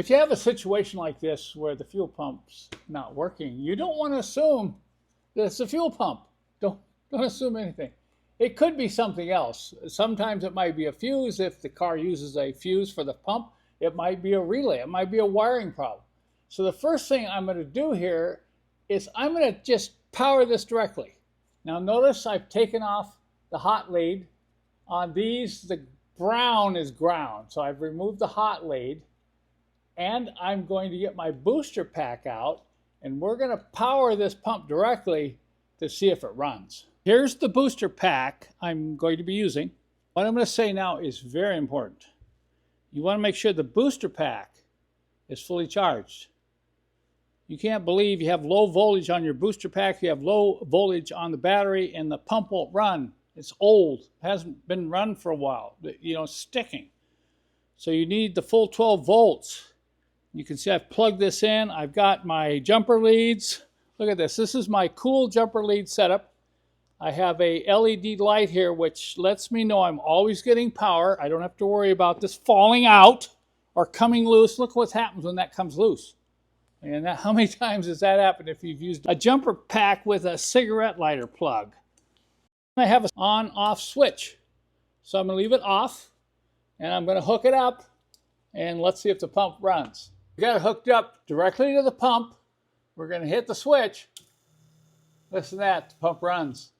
If you have a situation like this where the fuel pump's not working, you don't want to assume that it's the fuel pump. Don't assume anything. It could be something else. Sometimes it might be a fuse. If the car uses a fuse for the pump, it might be a relay. It might be a wiring problem. So the first thing I'm going to do here is I'm going to just power this directly. Now notice I've taken off the hot lead. On these, the brown is ground. So I've removed the hot lead. And I'm going to get my booster pack out, and we're going to power this pump directly to see if it runs. Here's the booster pack I'm going to be using. What I'm going to say now is very important. You want to make sure the booster pack is fully charged. You can't believe you have low voltage on your booster pack, you have low voltage on the battery, and the pump won't run. It's old, hasn't been run for a while, it's sticking. So you need the full 12 volts. You can see I've plugged this in. I've got my jumper leads. Look at this. This is my cool jumper lead setup. I have a LED light here which lets me know I'm always getting power. I don't have to worry about this falling out or coming loose. Look what happens when that comes loose. And how many times has that happened if you've used a jumper pack with a cigarette lighter plug? I have an on-off switch. So I'm going to leave it off and I'm going to hook it up and let's see if the pump runs. We got it hooked up directly to the pump. We're going to hit the switch. Listen to that, the pump runs.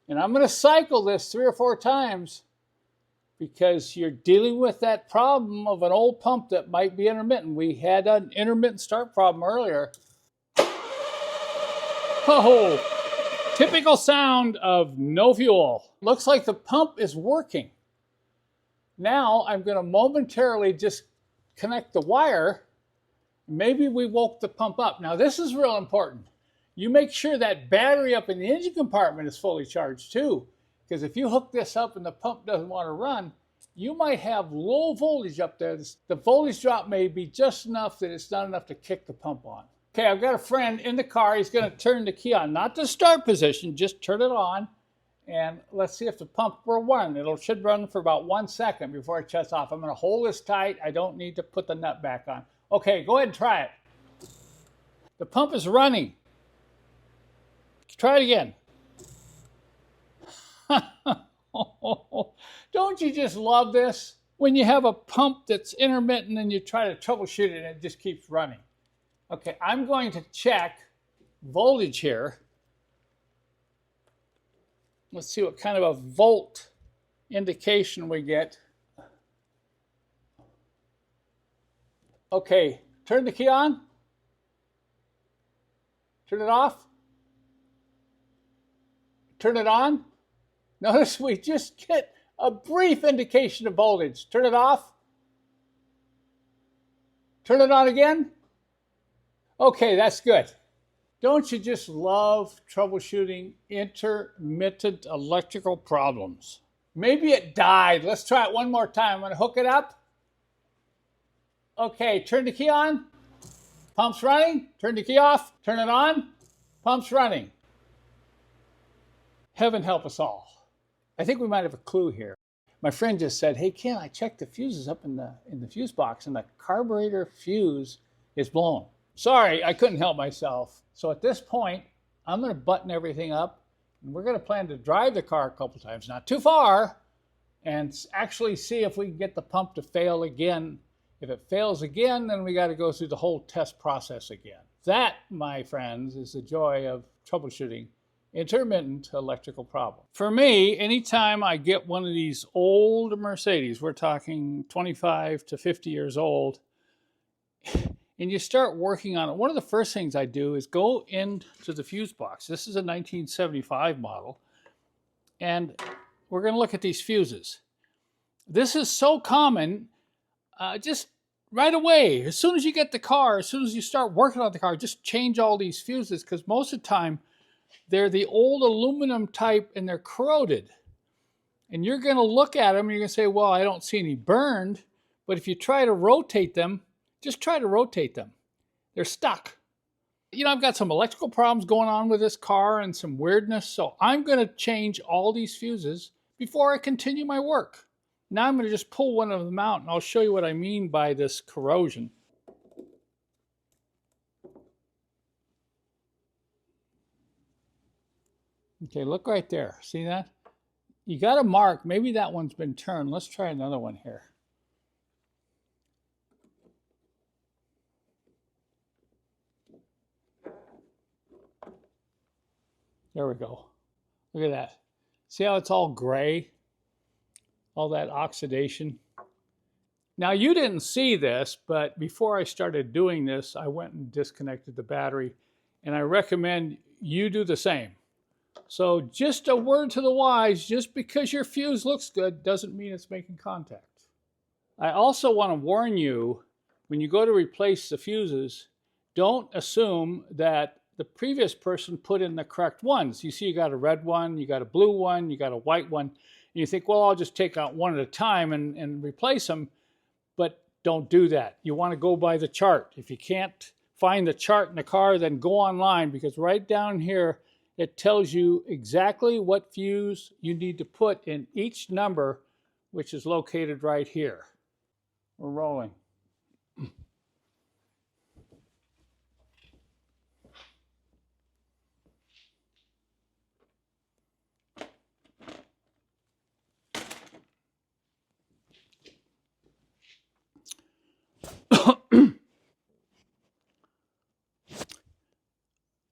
And I'm going to cycle this 3 or 4 times because you're dealing with that problem of an old pump that might be intermittent. We had an intermittent start problem earlier. Oh, typical sound of no fuel. Looks like the pump is working. Now I'm going to momentarily just connect the wire. Maybe we woke the pump up. Now this is real important. You make sure that battery up in the engine compartment is fully charged too. Because if you hook this up and the pump doesn't want to run, you might have low voltage up there. The voltage drop may be just enough that it's not enough to kick the pump on. Okay, I've got a friend in the car. He's going to turn the key on. Not the start position, just turn it on. And let's see if the pump will run. It should run for about 1 second before it shuts off. I'm going to hold this tight. I don't need to put the nut back on. Okay, go ahead and try it. The pump is running. Try it again. Don't you just love this? When you have a pump that's intermittent and you try to troubleshoot it and it just keeps running. Okay, I'm going to check voltage here. Let's see what kind of a volt indication we get. Okay, turn the key on. Turn it off. Turn it on. Notice we just get a brief indication of voltage. Turn it off. Turn it on again. Okay, that's good. Don't you just love troubleshooting intermittent electrical problems? Maybe it died. Let's try it one more time. I'm going to hook it up. Okay, turn the key on. Pump's running. Turn the key off. Turn it on. Pump's running. Heaven help us all. I think we might have a clue here. My friend just said, hey Ken, I checked the fuses up in the fuse box and the carburetor fuse is blown. Sorry, I couldn't help myself. So at this point, I'm going to button everything up and we're going to plan to drive the car a couple times, not too far, and actually see if we can get the pump to fail again. If it fails again, then we got to go through the whole test process again. That, my friends, is the joy of troubleshooting intermittent electrical problem. For me, anytime I get one of these old Mercedes, we're talking 25 to 50 years old, and you start working on it, one of the first things I do is go into the fuse box. This is a 1975 model, and we're going to look at these fuses. This is so common, just right away, as soon as you get the car, as soon as you start working on the car, just change all these fuses, because most of the time, they're the old aluminum type and they're corroded. And you're going to look at them and you're going to say, well, I don't see any burned. But if you try to rotate them, just try to rotate them. They're stuck. You know, I've got some electrical problems going on with this car and some weirdness. So I'm going to change all these fuses before I continue my work. Now I'm going to just pull one of them out, and I'll show you what I mean by this corrosion. Okay, look right there. See that? You got a mark. Maybe that one's been turned. Let's try another one here. There we go. Look at that. See how it's all gray? All that oxidation. Now you didn't see this, but before I started doing this, I went and disconnected the battery, and I recommend you do the same. So just a word to the wise, just because your fuse looks good doesn't mean it's making contact. I also want to warn you, when you go to replace the fuses, don't assume that the previous person put in the correct ones. You see you got a red one, you got a blue one, you got a white one, and you think, well, I'll just take out one at a time and replace them. But don't do that. You want to go by the chart. If you can't find the chart in the car, then go online, because right down here it tells you exactly what fuse you need to put in each number, which is located right here. We're rolling.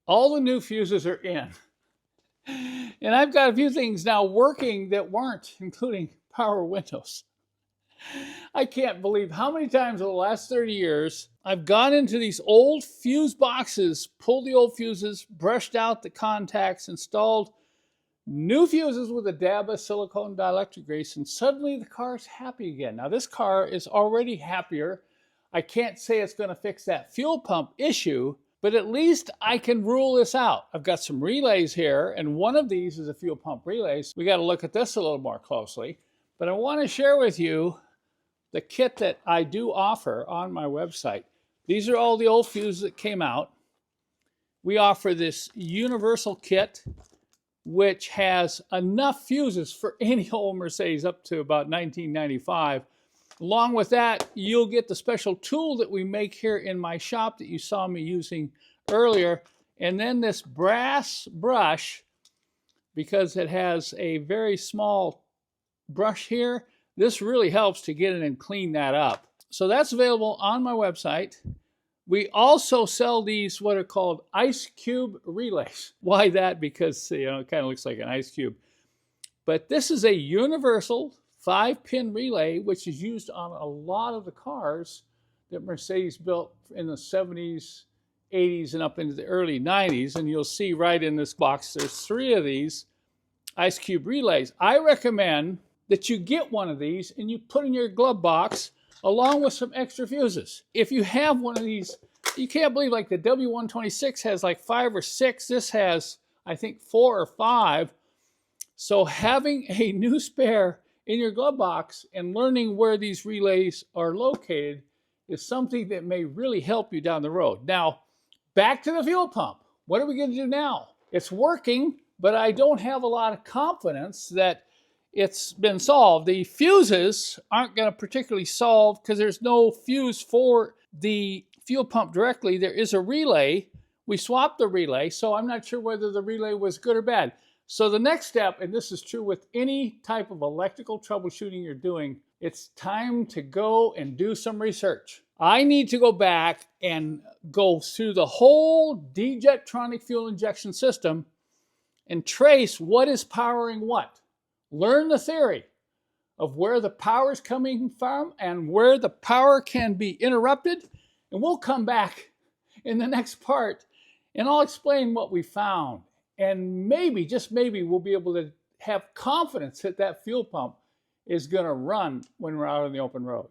All the new fuses are in. And I've got a few things now working that weren't, including power windows. I can't believe how many times over the last 30 years I've gone into these old fuse boxes, pulled the old fuses, brushed out the contacts, installed new fuses with a dab of silicone dielectric grease, and suddenly the car's happy again. Now this car is already happier. I can't say it's going to fix that fuel pump issue, but at least I can rule this out. I've got some relays here, and one of these is a fuel pump relay. So we got to look at this a little more closely. But I want to share with you the kit that I do offer on my website. These are all the old fuses that came out. We offer this universal kit, which has enough fuses for any old Mercedes up to about 1995. Along with that, you'll get the special tool that we make here in my shop that you saw me using earlier. And then this brass brush, because it has a very small brush here, this really helps to get in and clean that up. So that's available on my website. We also sell these what are called ice cube relays. Why that? Because it kind of looks like an ice cube. But this is a universal 5-pin relay, which is used on a lot of the cars that Mercedes built in the 70s, 80s, and up into the early 90s. And you'll see right in this box, there's 3 of these ice cube relays. I recommend that you get one of these and you put in your glove box along with some extra fuses. If you have one of these, you can't believe, like the W126 has like 5 or 6. This has, I think, 4 or 5. So having a new spare in your glove box and learning where these relays are located is something that may really help you down the road. Now, back to the fuel pump. What are we going to do now? It's working, but I don't have a lot of confidence that it's been solved. The fuses aren't going to particularly solve because there's no fuse for the fuel pump directly. There is a relay. We swapped the relay, so I'm not sure whether the relay was good or bad. So the next step, and this is true with any type of electrical troubleshooting you're doing, it's time to go and do some research. I need to go back and go through the whole D-Jetronic fuel injection system and trace what is powering what. Learn the theory of where the power is coming from and where the power can be interrupted. And we'll come back in the next part and I'll explain what we found. And maybe, just maybe, we'll be able to have confidence that that fuel pump is going to run when we're out on the open road.